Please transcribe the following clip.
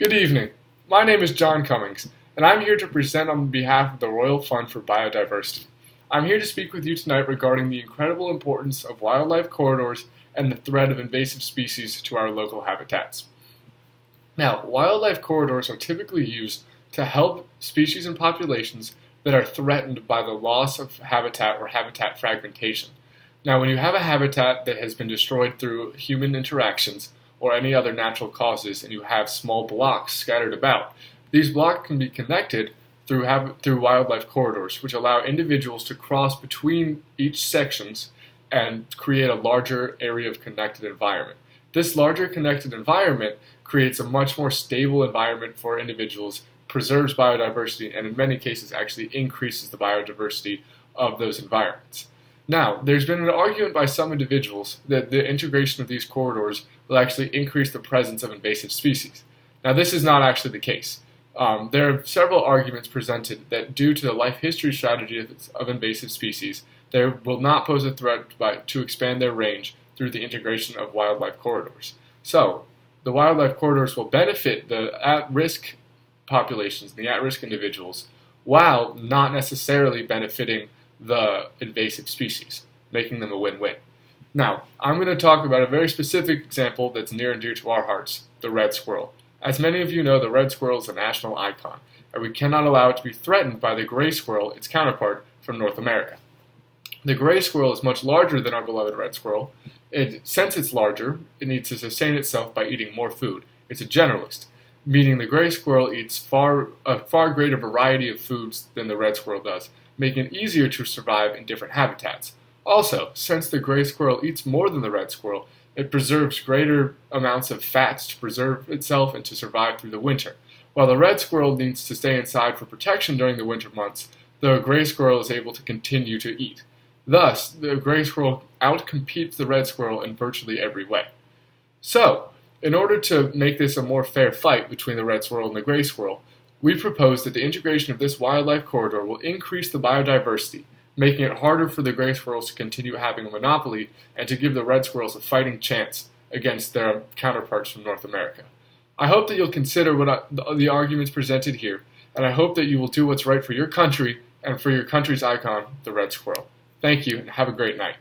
Good evening. My name is John Cummings, and I'm here to present on behalf of the Royal Fund for Biodiversity. I'm here to speak with you tonight regarding the incredible importance of wildlife corridors and the threat of invasive species to our local habitats. Now, wildlife corridors are typically used to help species and populations that are threatened by the loss of habitat or habitat fragmentation. Now, when you have a habitat that has been destroyed through human interactions or any other natural causes, and you have small blocks scattered about, these blocks can be connected through wildlife corridors, which allow individuals to cross between each sections and create a larger area of connected environment. This larger connected environment creates a much more stable environment for individuals, preserves biodiversity, and in many cases actually increases the biodiversity of those environments. Now, there's been an argument by some individuals that the integration of these corridors will actually increase the presence of invasive species. Now, this is not actually the case. There are several arguments presented that due to the life history strategy of invasive species, they will not pose a threat to expand their range through the integration of wildlife corridors. So, the wildlife corridors will benefit the at-risk populations, the at-risk individuals, while not necessarily benefiting the invasive species, making them a win-win. Now, I'm going to talk about a very specific example that's near and dear to our hearts, the red squirrel. As many of you know, the red squirrel is a national icon, and we cannot allow it to be threatened by the gray squirrel, its counterpart from North America. The gray squirrel is much larger than our beloved red squirrel. Since it's larger, it needs to sustain itself by eating more food. It's a generalist, meaning the gray squirrel eats a far greater variety of foods than the red squirrel does, making it easier to survive in different habitats. Also, since the gray squirrel eats more than the red squirrel, it preserves greater amounts of fats to preserve itself and to survive through the winter. While the red squirrel needs to stay inside for protection during the winter months, the gray squirrel is able to continue to eat. Thus, the gray squirrel outcompetes the red squirrel in virtually every way. So, in order to make this a more fair fight between the red squirrel and the gray squirrel, we propose that the integration of this wildlife corridor will increase the biodiversity, making it harder for the gray squirrels to continue having a monopoly and to give the red squirrels a fighting chance against their counterparts from North America. I hope that you'll consider the arguments presented here, and I hope that you will do what's right for your country and for your country's icon, the red squirrel. Thank you, and have a great night.